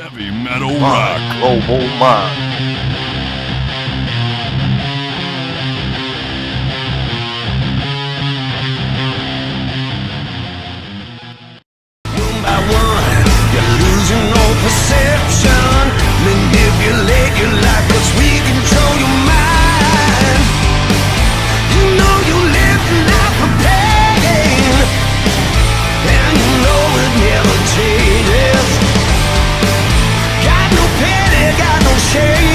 Heavy metal rock. Global mind. One by one, you're losing all perception. Manipulate your life, 'cause we control your mind. You know you're living out for pain, and you know it never changes. Got no pity, got no shame.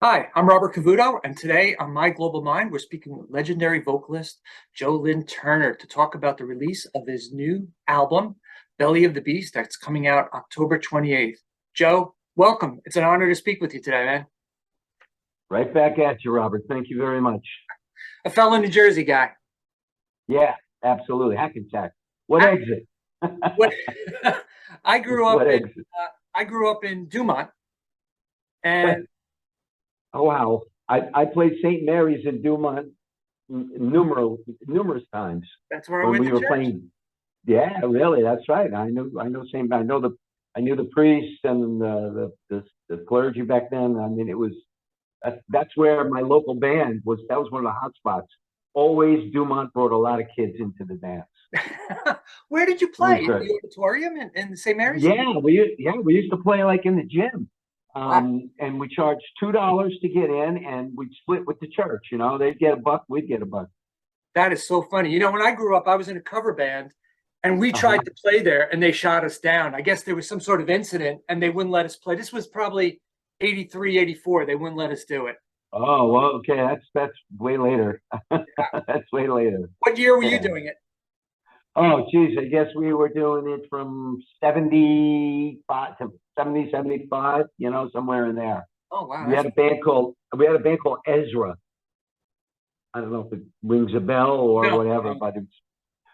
Hi, I'm Robert Cavuto, and today on My Global Mind, we're speaking with legendary vocalist Lynn Turner to talk about the release of his new album, Belly of the Beast, that's coming out October 28th. Joe, welcome. It's an honor to speak with you today, man. Right back at you, Robert. Thank you very much. A fellow New Jersey guy. Yeah, absolutely. Hackensack. What exit? What, I grew up What in exit? I grew up in Dumont, and Oh, wow. I played St. Mary's in Dumont numerous times that's where I when went we to were church. playing. Yeah, really. That's right. I knew St. I knew the priests and the clergy back then. I mean, that's where my local band was. That was one of the hot spots. Always Dumont brought a lot of kids into the dance. Where did you play? In great. the auditorium in St. Mary's? Yeah, we used to play like in the gym. And we charged $2 to get in, and we'd split with the church. You know, they'd get $1, we'd get $1. That is so funny. You know, when I grew up, I was in a cover band, and we tried to play there, and they shot us down. I guess there was some sort of incident, and they wouldn't let us play. This was probably 83, 84. They wouldn't let us do it. Oh, well, okay, that's way later. That's way later. What year were you doing it? Oh, geez, I guess we were doing it from 75 to 70, 75, you know, somewhere in there. Oh, wow. We had a band called Ezra. I don't know if it rings a bell or No. whatever, but it's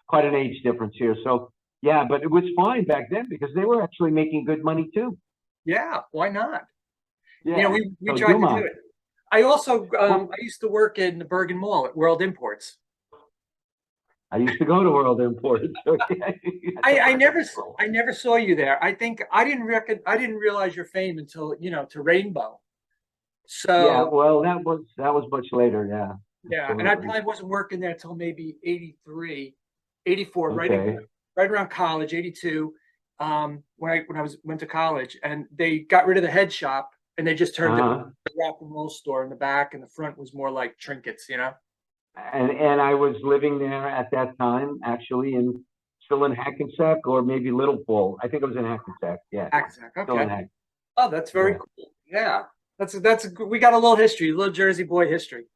quite an age difference here. So, yeah, but it was fine back then because they were actually making good money too. Yeah, why not? Yeah. You know, we So tried to Dumont. do it. I also, I used to work in the Bergen Mall at World Imports. I used to go to World Imports. I never saw you there. I think I didn't realize your fame until, you know, to Rainbow. So Yeah, well, that was much later. Yeah. yeah, and I probably wasn't working there until maybe 83, 84, Okay. right around college, 82. When I went to college, and they got rid of the head shop, and they just turned it into a rock and roll store in the back, and the front was more like trinkets, you know. And I was living there at that time, actually, still in Hackensack or maybe Little Falls. I think I was in Hackensack. Yeah. Hackensack, Still in okay. Hackensack. Oh, that's very cool. Yeah, we got a little history, a little Jersey boy history.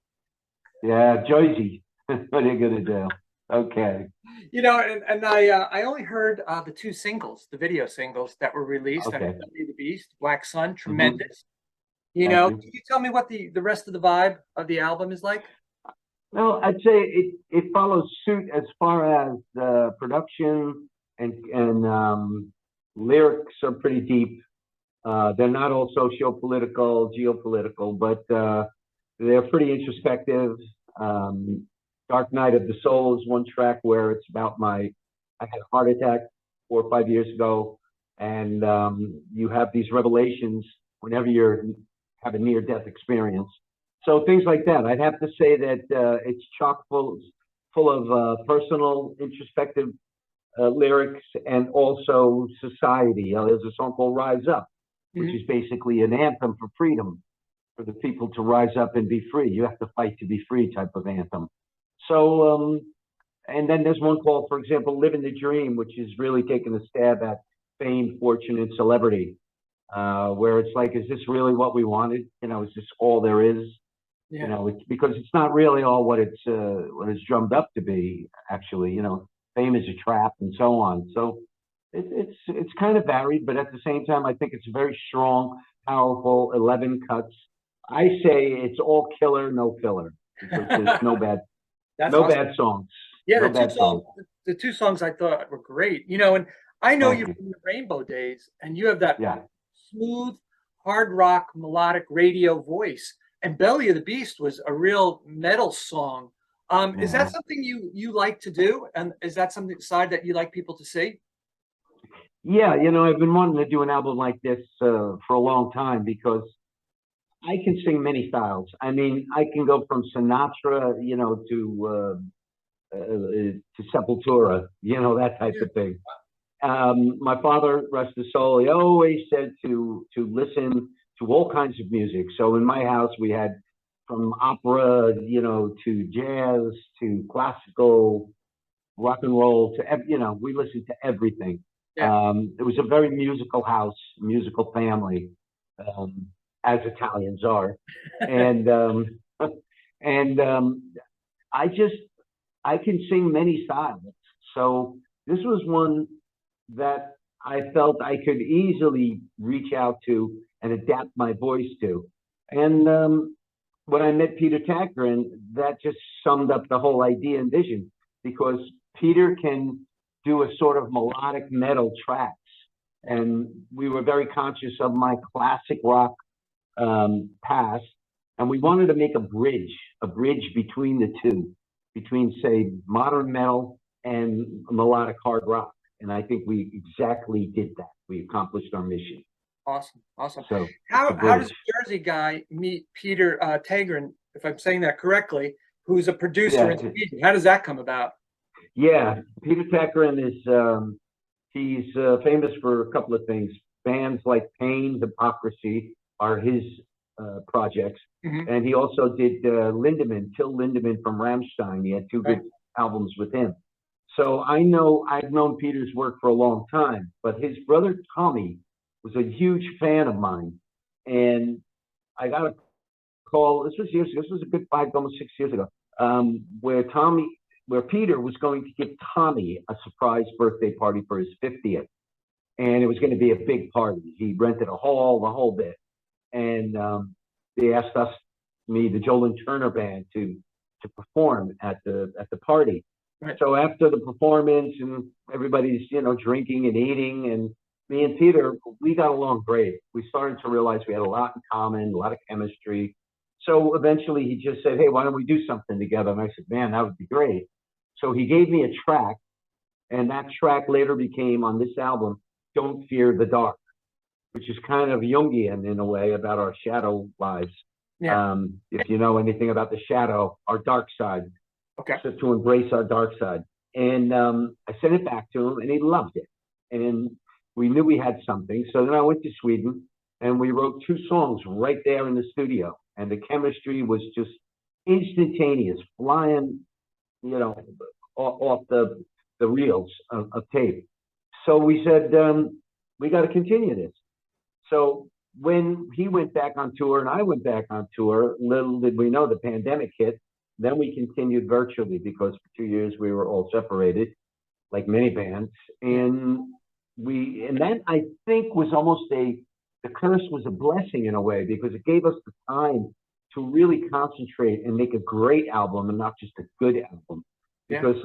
Yeah, Jersey. What are you gonna do? Okay. You know, and I only heard the two singles, the video singles that were released. Okay. Belly of the Beast, Black Sun, tremendous. You Thank know, you. can you tell me what the rest of the vibe of the album is like? Well, I'd say it follows suit as far as production and lyrics are pretty deep. They're not all socio-political, geopolitical, but they're pretty introspective. Dark Night of the Soul is one track where it's about I had a heart attack 4 or 5 years ago, and you have these revelations whenever you have a near-death experience. So things like that. I'd have to say that it's chock full of personal, introspective lyrics and also society. There's a song called Rise Up, which is basically an anthem for freedom, for the people to rise up and be free. You have to fight to be free type of anthem. So, and then there's one called, for example, Living the Dream, which is really taking a stab at fame, fortune, and celebrity, where it's like, is this really what we wanted? You know, is this all there is? Yeah. You know, it's because it's not really all what it's drummed up to be. Actually, you know, fame is a trap and so on. So it's kind of varied, but at the same time, I think it's very strong, powerful, 11 cuts. I say it's all killer, no filler. Because there's no bad, bad songs. Yeah, no bad songs. The two songs I thought were great. You know, and I know you from the Rainbow days, and you have that smooth, hard rock, melodic radio voice. And Belly of the Beast was a real metal song. Is that something you like to do? And is that something side that you like people to see? Yeah, I've been wanting to do an album like this for a long time because I can sing many styles. I mean, I can go from Sinatra, to Sepultura, that type of thing. My father, rest his soul, he always said to listen to all kinds of music. So in my house, we had from opera, to jazz, to classical, rock and roll, we listened to everything. Yeah. It was a very musical house, musical family, as Italians are, and and I can sing many styles. So this was one that I felt I could easily reach out to and adapt my voice to. And when I met Peter Tägtgren, that just summed up the whole idea and vision, because Peter can do a sort of melodic metal tracks. And we were very conscious of my classic rock past, and we wanted to make a bridge between the two, between, say, modern metal and melodic hard rock. And I think we exactly did that. We accomplished our mission. Awesome, awesome. So How does a Jersey guy meet Peter Tägtgren, if I'm saying that correctly, who's a producer in Sweden? How does that come about? Yeah, Peter Tägtgren is he's famous for a couple of things. Bands like Pain, Hypocrisy are his projects, and he also did Lindemann, Till Lindemann from Rammstein. He had two good albums with him. So I've known Peter's work for a long time, but his brother Tommy was a huge fan of mine, and I got a call. This was years ago. This was a good almost 6 years ago, where Peter was going to give Tommy a surprise birthday party for his 50th, and it was going to be a big party. He rented a hall, the whole bit, and they asked us, me, the Lynn Turner band, to perform at the party. Right. So after the performance and everybody's drinking and eating, and me and Peter, we got along great. We started to realize we had a lot in common, a lot of chemistry. So eventually he just said, "Hey, why don't we do something together?" And I said, "Man, that would be great." So he gave me a track, and that track later became, on this album, "Don't Fear the Dark," which is kind of Jungian in a way, about our shadow lives. Yeah. If you know anything about the shadow, our dark side. Okay. So to embrace our dark side. And I sent it back to him, and he loved it. And we knew we had something. So then I went to Sweden, and we wrote 2 songs right there in the studio. And the chemistry was just instantaneous, flying, off the reels of tape. So we said, we got to continue this. So when he went back on tour and I went back on tour, little did we know the pandemic hit. Then we continued virtually, because for 2 years we were all separated, like many bands. And that, I think, was almost the curse was a blessing in a way, because it gave us the time to really concentrate and make a great album, and not just a good album. Because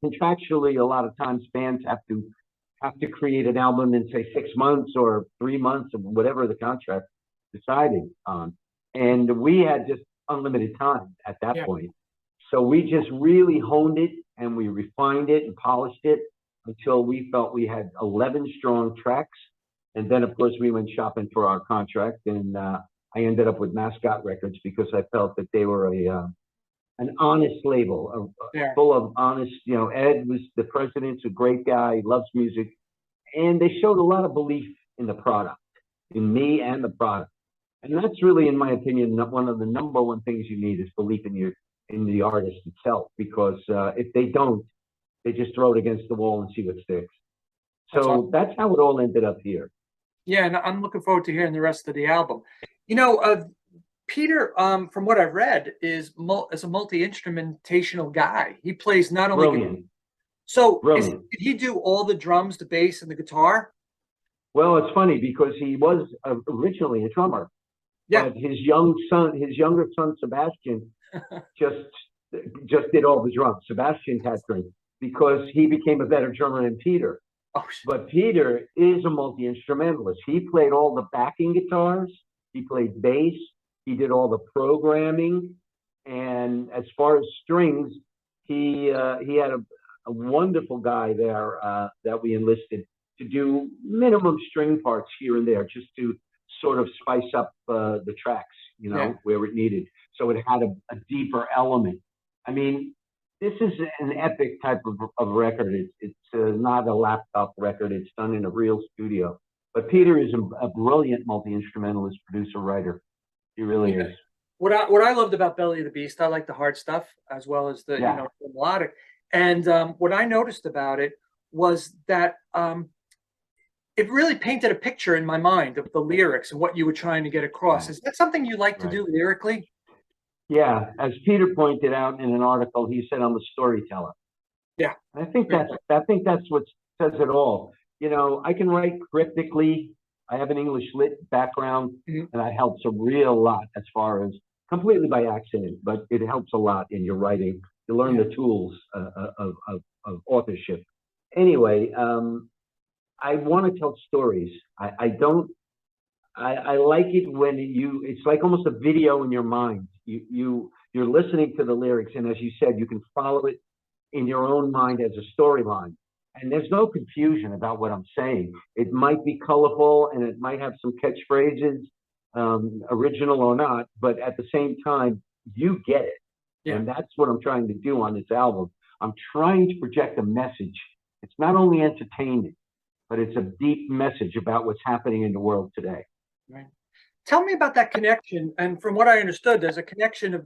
contractually, a lot of times bands have to create an album in, say, 6 months or 3 months, or whatever the contract decided on. And we had just unlimited time at that point. So we just really honed it, and we refined it and polished it until we felt we had 11 strong tracks. And then, of course, we went shopping for our contract, and I ended up with Mascot Records, because I felt that they were an honest label, full of honest, Ed was the president's a great guy, loves music, and they showed a lot of belief in the product, in me and the product. And that's really, in my opinion, one of the number one things you need, is belief in the artist itself, because if they don't, they just throw it against the wall and see what sticks. So that's how it all ended up here. Yeah, and I'm looking forward to hearing the rest of the album. Peter, from what I've read, is a multi-instrumentational guy. He plays not only brilliant. So did he do all the drums, the bass, and the guitar? Well, it's funny, because he was originally a drummer. Yeah. But his younger son Sebastian just did all the drums. Sebastian Tägtgren, because he became a better drummer than Peter. Oh, but Peter is a multi-instrumentalist. He played all the backing guitars. He played bass. He did all the programming, And as far as strings, he had a wonderful guy there that we enlisted to do minimum string parts here and there, just to sort of spice up the tracks, you know, where it needed. So it had a deeper element. I mean, this is an epic type of record. It's not a laptop record. It's done in a real studio. But Peter is a brilliant multi-instrumentalist, producer, writer. He really is. What I loved about Belly of the Beast, I like the hard stuff as well as the you know, the melodic. And what I noticed about it was that it really painted a picture in my mind of the lyrics and what you were trying to get across. Is that something you like to do lyrically? Yeah, as Peter pointed out in an article, he said I'm a storyteller. Yeah, I think that's what says it all. You know, I can write cryptically. I have an English lit background, and that helps a real lot as far as completely by accident, but it helps a lot in your writing. You learn the tools of authorship. Anyway, I want to tell stories. I like it when it's like almost a video in your mind. You're listening to the lyrics, and as you said, you can follow it in your own mind as a storyline. And there's no confusion about what I'm saying. It might be colorful and it might have some catchphrases, original or not, but at the same time, you get it. And that's what I'm trying to do on this album. I'm trying to project a message. It's not only entertainment, but it's a deep message about what's happening in the world today. Right. Tell me about that connection. And from what I understood, there's a connection of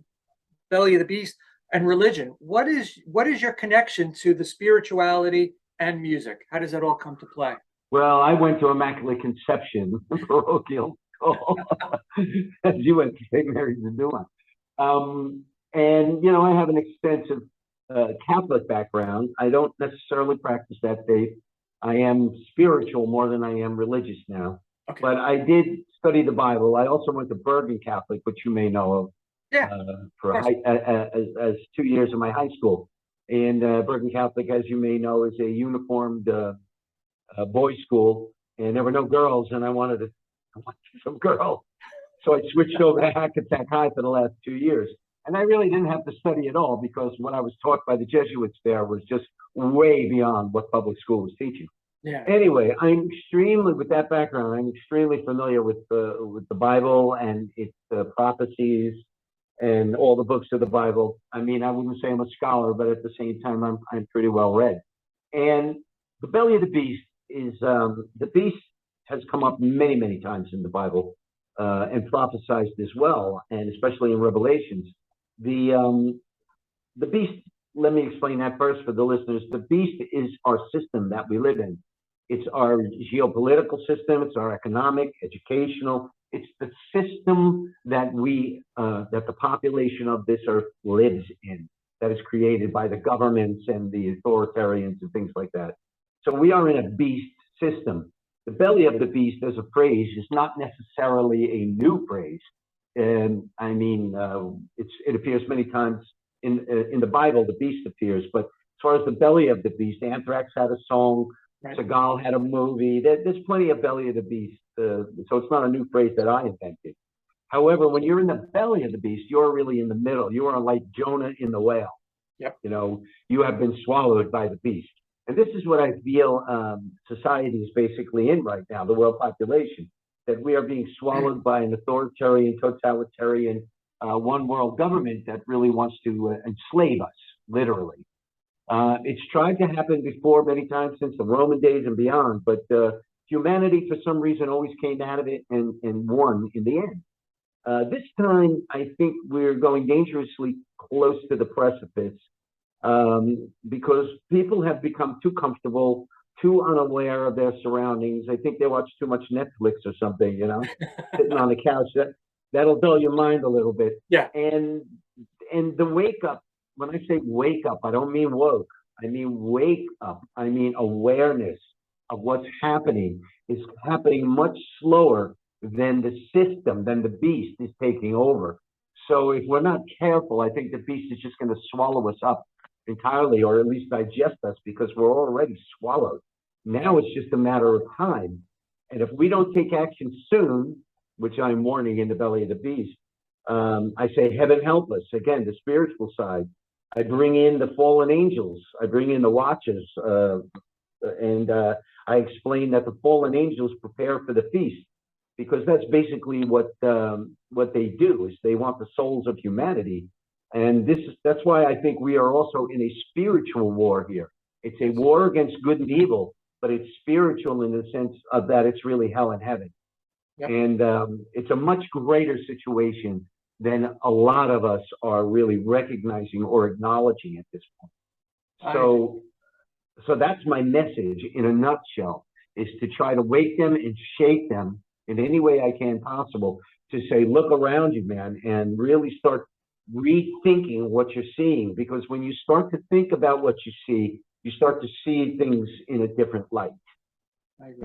Belly of the Beast and religion. What is your connection to the spirituality and music? How does that all come to play? Well, I went to Immaculate Conception, parochial school, as you went to St. Mary's in Newark. And, you know, I have an extensive Catholic background. I don't necessarily practice that faith. I am spiritual more than I am religious now. Okay. But I did study the Bible. I also went to Bergen Catholic, which you may know of, as 2 years of my high school. And Bergen Catholic, as you may know, is a uniformed boys' school, and there were no girls, and I wanted some girls. So I switched over to Hackensack High for the last 2 years. And I really didn't have to study at all because what I was taught by the Jesuits there was just way beyond what public school was teaching. Yeah. Anyway, with that background, I'm extremely familiar with the Bible and its prophecies and all the books of the Bible. I mean, I wouldn't say I'm a scholar, but at the same time, I'm pretty well read. And the belly of the beast is, the beast has come up many, many times in the Bible and prophesized as well, and especially in Revelations. The beast, let me explain that first for the listeners. The beast is our system that we live in. It's our geopolitical system, it's our economic, educational, it's the system that that the population of this earth lives in, that is created by the governments and the authoritarians and things like that. So we are in a beast system. The belly of the beast as a phrase is not necessarily a new phrase. And I mean, it appears many times in the Bible, the beast appears, but as far as the belly of the beast, Anthrax had a song, Seagal had a movie, there's plenty of belly of the beast. So it's not a new phrase that I invented. However, when you're in the belly of the beast, you're really in the middle. You are like Jonah in the whale. Yep. You know, you have been swallowed by the beast. And this is what I feel society is basically in right now, the world population, that we are being swallowed by an authoritarian, totalitarian, one world government that really wants to enslave us, literally. It's tried to happen before many times since the Roman days and beyond, but humanity, for some reason, always came out of it and won in the end. This time, I think we're going dangerously close to the precipice because people have become too comfortable, too unaware of their surroundings. I think they watch too much Netflix or something, you know, sitting on the couch. That'll dull your mind a little bit. Yeah. And the wake up, when I say wake up, I don't mean woke. I mean wake up. I mean awareness of what's happening is happening much slower than the system, than the beast is taking over. So if we're not careful, I think the beast is just going to swallow us up entirely, or at least digest us, because we're already swallowed. Now it's just a matter of time. And if we don't take action soon, which I'm warning in the belly of the beast, I say, heaven help us. Again, the spiritual side. I bring in the fallen angels. I bring in the watchers, and I explain that the fallen angels prepare for the feast, because that's basically what they do, is they want the souls of humanity. And that's why I think we are also in a spiritual war here. It's a war against good and evil, but it's spiritual in the sense of that it's really hell and heaven. Yep. And it's a much greater situation than a lot of us are really recognizing or acknowledging at this point. So that's my message in a nutshell, is to try to wake them and shake them in any way I can possible, to say, look around you, man, and really start rethinking what you're seeing. Because when you start to think about what you see, you start to see things in a different light.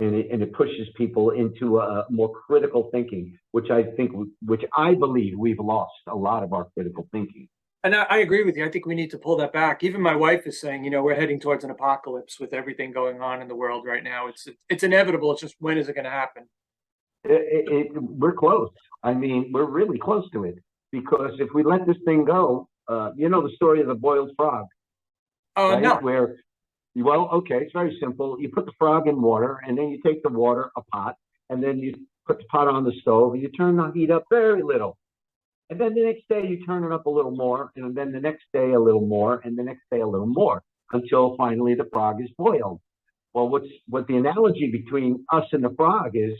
And it pushes people into a more critical thinking, which I believe we've lost a lot of our critical thinking. And I agree with you. I think we need to pull that back. Even my wife is saying, we're heading towards an apocalypse with everything going on in the world right now. It's inevitable. It's just, when is it going to happen? We're close. I mean, we're really close to it, because if we let this thing go, the story of the boiled frog. Right? No. Well, okay, it's very simple. You put the frog in water, and then you take the water, a pot, and then you put the pot on the stove, and you turn the heat up very little. And then the next day you turn it up a little more, and then the next day a little more, and the next day a little more, until finally the frog is boiled. Well, what the analogy between us and the frog is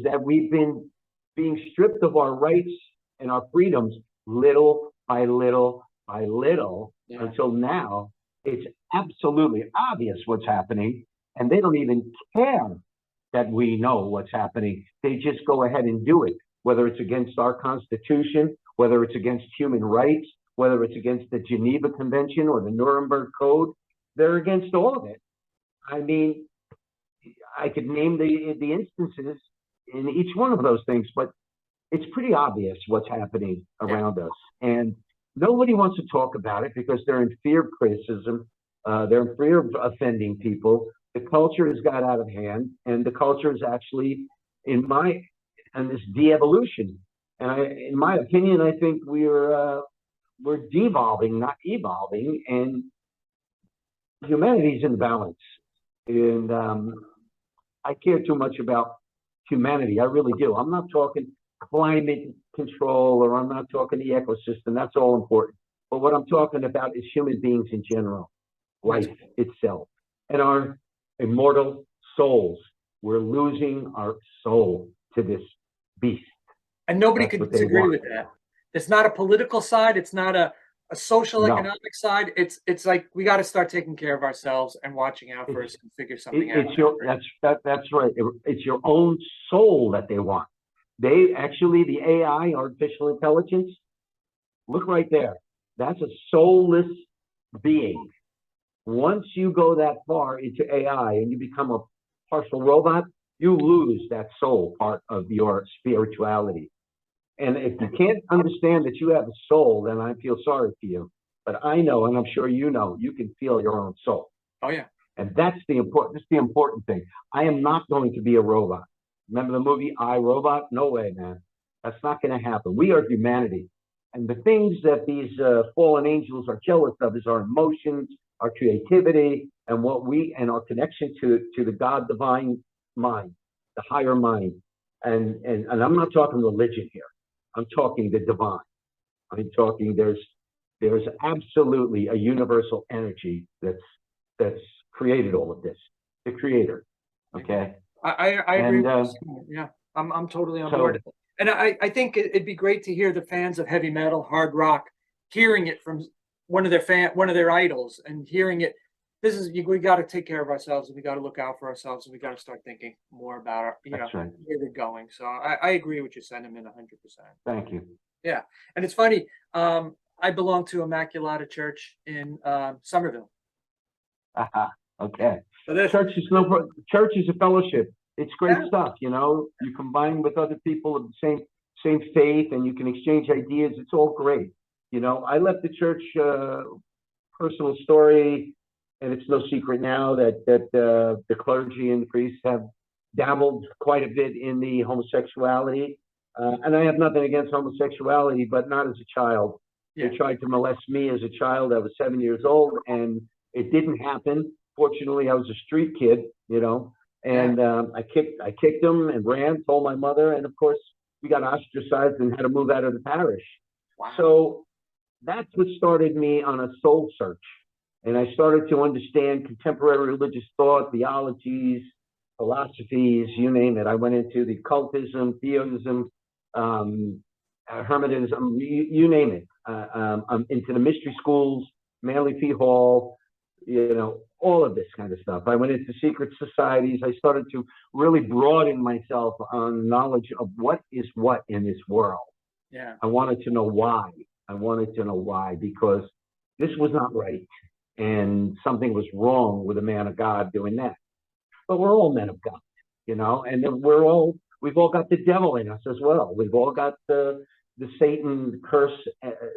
that we've been being stripped of our rights and our freedoms little by little by little, until now it's absolutely obvious what's happening, and they don't even care that we know what's happening. They just go ahead and do it, whether it's against our Constitution, whether it's against human rights, whether it's against the Geneva Convention or the Nuremberg Code. They're against all of it. I mean, I could name the instances in each one of those things, but it's pretty obvious what's happening around us. And nobody wants to talk about it because they're in fear of criticism. They're in fear of offending people. The culture has got out of hand, and the culture is actually, in this de-evolution. And in my opinion, I think we're devolving, not evolving, and humanity's in balance. And I care too much about humanity. I really do. I'm not talking climate control, or I'm not talking the ecosystem. That's all important. But what I'm talking about is human beings in general, life itself, and our immortal souls. We're losing our soul to this beast. And nobody could disagree with that. It's not a political side. It's not a social economic side. It's like, we got to start taking care of ourselves and watching out for us and figure something out. That's right. It's your own soul that they want. They actually, the AI, artificial intelligence, look right there. That's a soulless being. Once you go that far into AI and you become a partial robot, you lose that soul part of your spirituality. And if you can't understand that you have a soul, then I feel sorry for you. But I know, and I'm sure you know, you can feel your own soul. Oh, yeah. And that's the important thing. I am not going to be a robot. Remember the movie I, Robot? No way, man. That's not going to happen. We are humanity. And the things that these fallen angels are jealous of is our emotions, our creativity, and our connection to the God divine mind, the higher mind. And I'm not talking religion here. I'm talking the divine. I'm talking there's absolutely a universal energy that's created all of this, the creator. Okay. I agree. Yeah, I'm totally on board. And I think it'd be great to hear the fans of heavy metal, hard rock, hearing it from one of their idols, and hearing it. We got to take care of ourselves, and we got to look out for ourselves, and we got to start thinking more about where we're going. So I agree with your sentiment 100%. Thank you. Yeah, and it's funny. I belong to Immaculata Church in Somerville. Okay. So church is a fellowship. It's great stuff, You combine with other people of the same faith, and you can exchange ideas. It's all great. I left the church. Personal story, and it's no secret now that the clergy and the priests have dabbled quite a bit in the homosexuality. And I have nothing against homosexuality, but not as a child. Yeah. They tried to molest me as a child. I was 7 years old, and it didn't happen. Fortunately, I was a street kid, and I kicked them and ran, told my mother, and of course, we got ostracized and had to move out of the parish. Wow. So that's what started me on a soul search. And I started to understand contemporary religious thought, theologies, philosophies, you name it. I went into the occultism, theism, hermetism, you name it. I'm into the mystery schools, Manly P. Hall, all of this kind of stuff. I went into secret societies. I started to really broaden myself on knowledge of what is what in this world. Yeah. I wanted to know why. Because this was not right. And something was wrong with a man of God doing that. But we're all men of God, and then we've all got the devil in us as well. We've all got the Satan curse.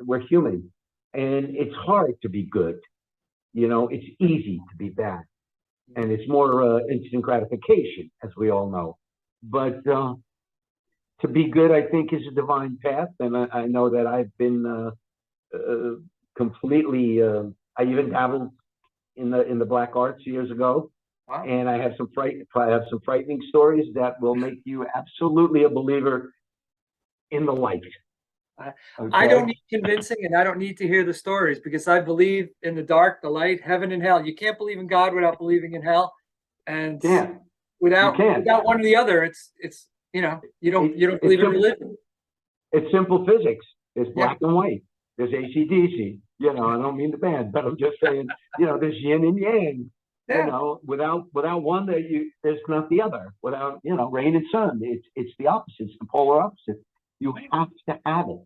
We're human, and it's hard to be good. It's easy to be bad, and it's more instant gratification, as we all know. But to be good, I think, is a divine path, and I know that I've been completely. I even dabbled in the black arts years ago. Wow. And I have some frightening stories that will make you absolutely a believer in the light. I Okay? don't need convincing, and I don't need to hear the stories, because I believe in the dark, the light, heaven and hell. You can't believe in God without believing in hell, and without one or the other, it's you don't believe in religion. It's simple physics. There's black and white. There's AC/DC. I don't mean the band, but I'm just saying. There's yin and yang. Yeah. Without one, there's not the other. Without rain and sun, it's the opposite. It's the polar opposite. You have to have it.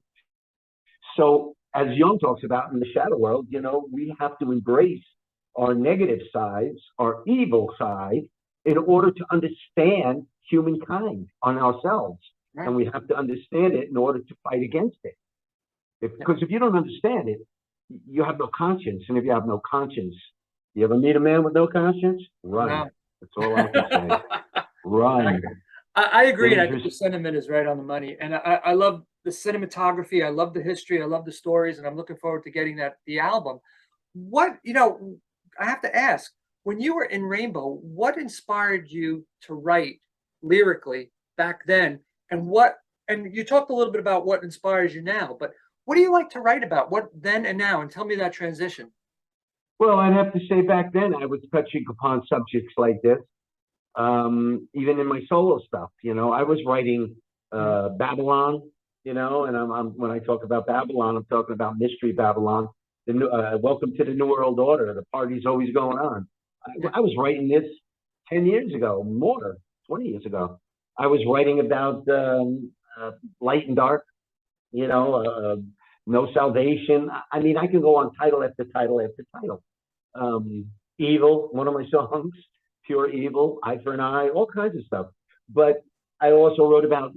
So, as Jung talks about in the shadow world, we have to embrace our negative sides, our evil side, in order to understand humankind on ourselves, and we have to understand it in order to fight against it. Because if you don't understand it, you have no conscience, and if you have no conscience, you ever meet a man with no conscience? Run. No. That's all I can say. Run. I agree, and I think the sentiment is right on the money. And I love the cinematography. I love the history. I love the stories, and I'm looking forward to getting the album. What I have to ask, when you were in Rainbow, what inspired you to write lyrically back then, and you talked a little bit about what inspires you now, but what do you like to write about? What then and now? And tell me that transition. Well, I'd have to say back then I was touching upon subjects like this. Even in my solo stuff, I was writing Babylon, and when I talk about Babylon, I'm talking about Mystery Babylon, Welcome to the New World Order, the party's always going on. I was writing this 10 years ago, more, 20 years ago. I was writing about light and dark, no salvation. I mean, I can go on title after title after title. Evil, one of my songs, Pure Evil, Eye for an Eye, all kinds of stuff. But I also wrote about,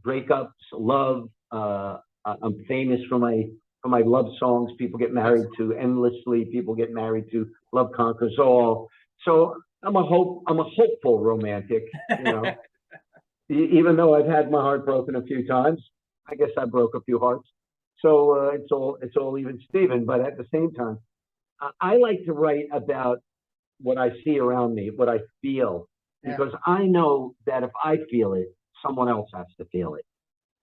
breakups, love. I'm famous for my love songs. People get married to endlessly. People get married to Love Conquers All. So I'm a hopeful romantic, Even though I've had my heart broken a few times, I guess I broke a few hearts. So it's all even Steven. But at the same time, I like to write about what I see around me, what I feel, because I know that if I feel it, someone else has to feel it,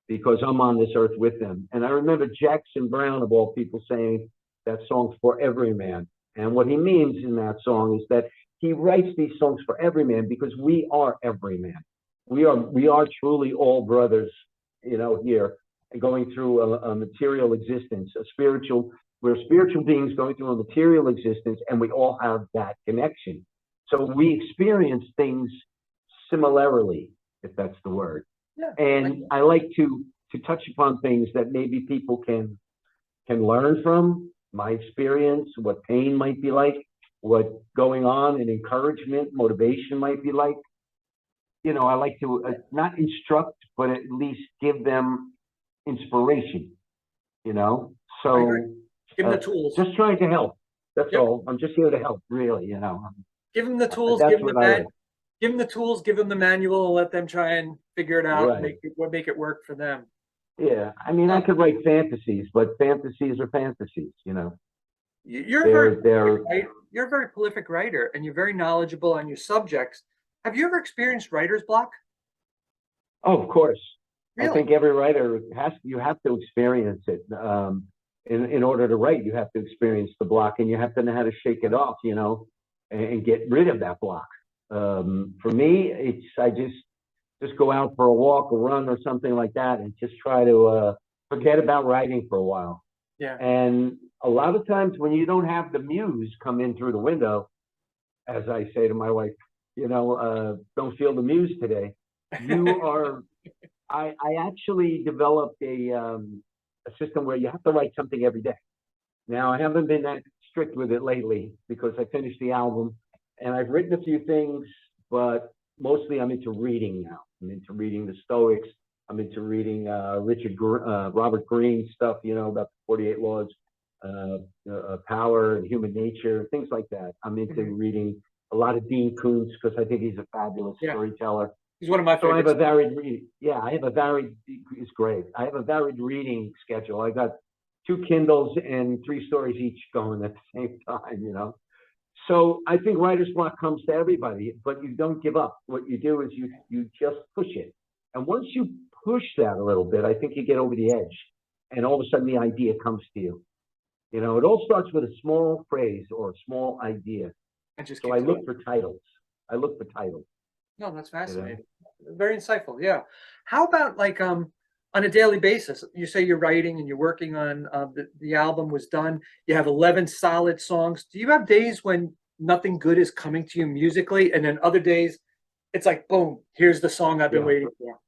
because I'm on this earth with them. And I remember Jackson Browne, of all people, saying that song's for every man. And what he means in that song is that he writes these songs for every man, because we are every man. We are truly all brothers, here, going through a material existence, we're spiritual beings going through a material existence, and we all have that connection. So we experience things similarly, if that's the word. Yeah, and I like to touch upon things that maybe people can learn from, my experience, what pain might be like, what going on and encouragement, motivation might be like. I like to not instruct, but at least give them inspiration, So give them the tools. Just trying to help. That's all. I'm just here to help, really, Give them the tools, give them Give them the tools, give them the manual, and let them try and figure it out, Right. make it work for them. Yeah, I mean, I could write fantasies, but fantasies are fantasies, you know. You're a you're a very prolific writer, and you're very knowledgeable on your subjects. Have you ever experienced writer's block? Oh, of course. I Really? think every writer you have to experience it. In order to write, you have to experience the block, and you have to know how to shake it off, you know, and get rid of that block. For me, I just go out for a walk, a run, or something like that, and just try to forget about writing for a while. Yeah. And a lot of times when you don't have the muse come in through the window, as I say to my wife, you know, don't feel the muse today. You are. I actually developed a system where you have to write something every day. Now, I haven't been that strict with it lately because I finished the album and I've written a few things, but mostly I'm into reading now. I'm into reading the Stoics. I'm into reading Robert Greene stuff, you know, about the 48 laws, power and human nature, things like that. I'm into reading a lot of Dean Koontz because I think he's a fabulous storyteller. He's one of my So I have favorites. a varied reading. Yeah, I have a varied. It's great. I have a varied reading schedule. I got 2 Kindles and 3 stories each going at the same time. You know, so I think writer's block comes to everybody, but you don't give up. What you do is you just push it, and once you push that a little bit, I think you get over the edge, and all of a sudden the idea comes to you. You know, it all starts with a small phrase or a small idea. So I look for titles. I look for titles. No, that's You know? fascinating. Very insightful. Yeah. How about like on a daily basis? You say you're writing and you're working on the album was done. You have 11 solid songs. Do you have days when nothing good is coming to you musically, and then other days it's like boom, here's the song I've been waiting for?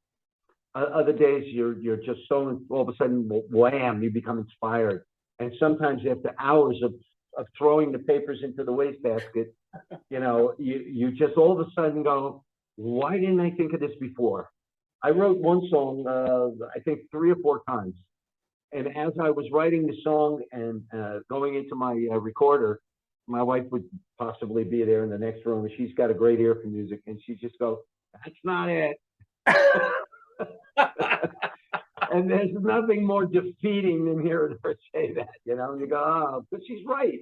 Other days you're just so all of a sudden wham, you become inspired. And sometimes after hours of throwing the papers into the wastebasket, you know, you just all of a sudden go, why didn't I think of this before? I wrote one song, I think 3 or 4 times. And as I was writing the song and going into my recorder, my wife would possibly be there in the next room, and she's got a great ear for music, and she just go, "That's not it." And there's nothing more defeating than hearing her say that, you know. And you go, "Oh," but she's right.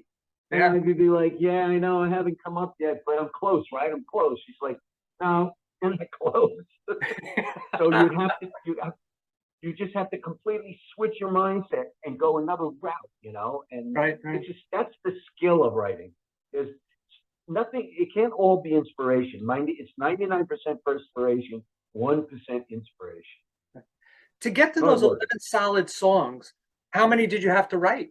And I could be like, "Yeah, I know, I haven't come up yet, but I'm close, right? I'm close." She's like, "No, you're not close." So you just have to completely switch your mindset and go another route, you know. And that's the skill of writing. There's nothing. It can't all be inspiration. It's 99% perspiration, 1% inspiration. To get to those 11 solid songs, how many did you have to write?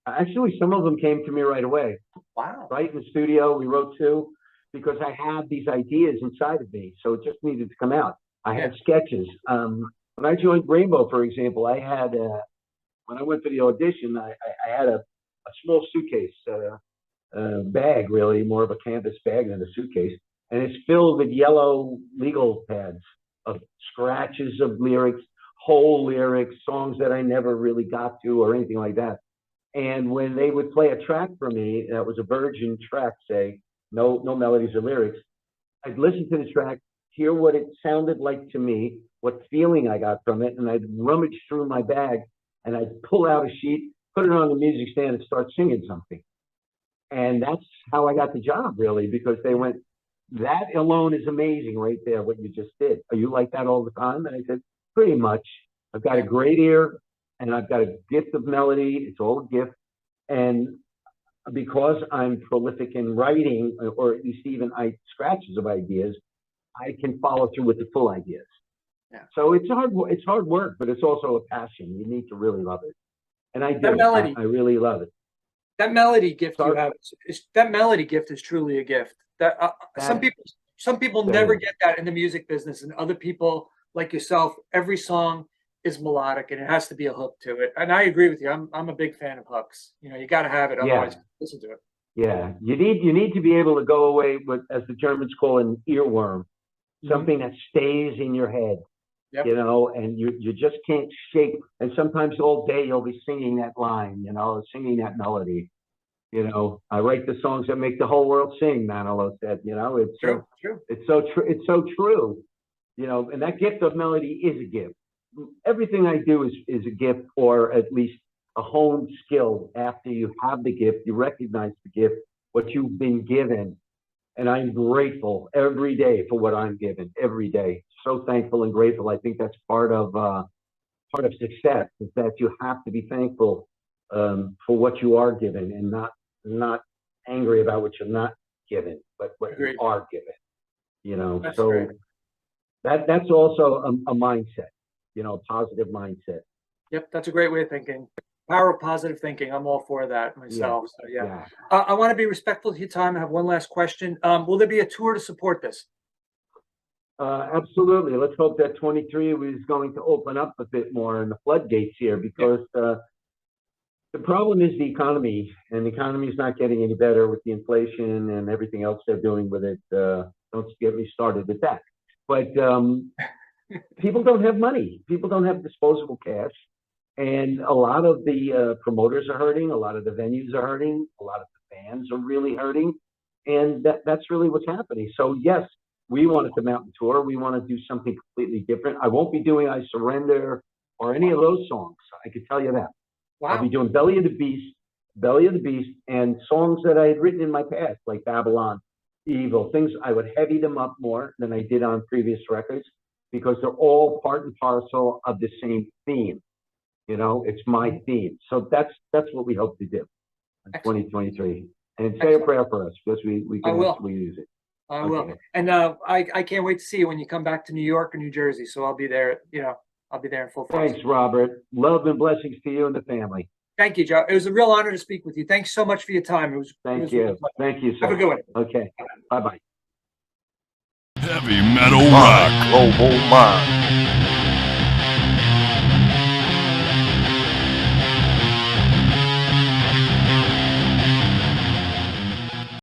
Actually, some of them came to me right away. Wow. Right in the studio, we wrote 2 because I had these ideas inside of me, so it just needed to come out. I had sketches. When I joined Rainbow, for example, I had when I went for the audition, I had a small suitcase bag, really more of a canvas bag than a suitcase, and it's filled with yellow legal pads of scratches of lyrics, whole lyrics, songs that I never really got to or anything like that. And when they would play a track for me, that was a virgin track, say, no melodies or lyrics, I'd listen to the track, hear what it sounded like to me, what feeling I got from it, and I'd rummage through my bag and I'd pull out a sheet, put it on the music stand and start singing something. And that's how I got the job, really, because they went, "That alone is amazing right there, what you just did. Are you like that all the time?" And I said, "Pretty much. I've got a great ear and I've got a gift of melody. It's all a gift. And because I'm prolific in writing, or at least even scratches of ideas, I can follow through with the full ideas." Yeah. So it's hard work, but it's also a passion. You need to really love it. And I do. That melody, I really love it. that melody gift you have, that melody gift is truly a gift. That some people never get that in the music business, and other people like yourself, every song is melodic and it has to be a hook to it. And I agree with you. I'm a big fan of hooks. You know, you got to have it, otherwise listen to it. Yeah, you need to be able to go away with, as the Germans call an earworm, something that stays in your head. You know, and you just can't shake. And sometimes all day you'll be singing that line, you know, singing that melody. You know, I write the songs that make the whole world sing, Manilow said, you know, it's True. it's so true. It's so true. You know, and that gift of melody is a gift. Everything I do is a gift, or at least a honed skill. After you have the gift, you recognize the gift, what you've been given. And I'm grateful every day for what I'm given every day. So thankful and grateful. I think that's part of success, is that you have to be thankful for what you are given, and not angry about what you're not given, but what Agreed. you are given. You know, That's so great. that's also a mindset. You know, a positive mindset. Yep, that's a great way of thinking. Power of positive thinking. I'm all for that myself. So yeah. Yeah. I want to be respectful of your time. I have one last question. Will there be a tour to support this? Absolutely. Let's hope that 23 is going to open up a bit more in the floodgates here, because the problem is the economy, and the economy is not getting any better with the inflation and everything else they're doing with it. Don't get me started with that. But people don't have money. People don't have disposable cash. And a lot of the promoters are hurting. A lot of the venues are hurting. A lot of the fans are really hurting. And that's really what's happening. So, yes, we want to come out and tour. We want to do something completely different. I won't be doing I Surrender or any of those songs. I can tell you that. Wow. I'll be doing Belly of the Beast, and songs that I had written in my past, like Babylon, Evil, things. I would heavy them up more than I did on previous records, because they're all part and parcel of the same theme. You know, it's my theme. So that's what we hope to do in 2023. And say a prayer for us, because we use it. I will. And I can't wait to see you when you come back to New York or New Jersey. So I'll be there, I'll be there in full force. Thanks, Robert. Love and blessings to you and the family. Thank you, Joe. It was a real honor to speak with you. Thanks so much for your time. Thank you. Thank you, sir. Have a good one. Okay. Bye-bye. Heavy metal rock. Global Mind.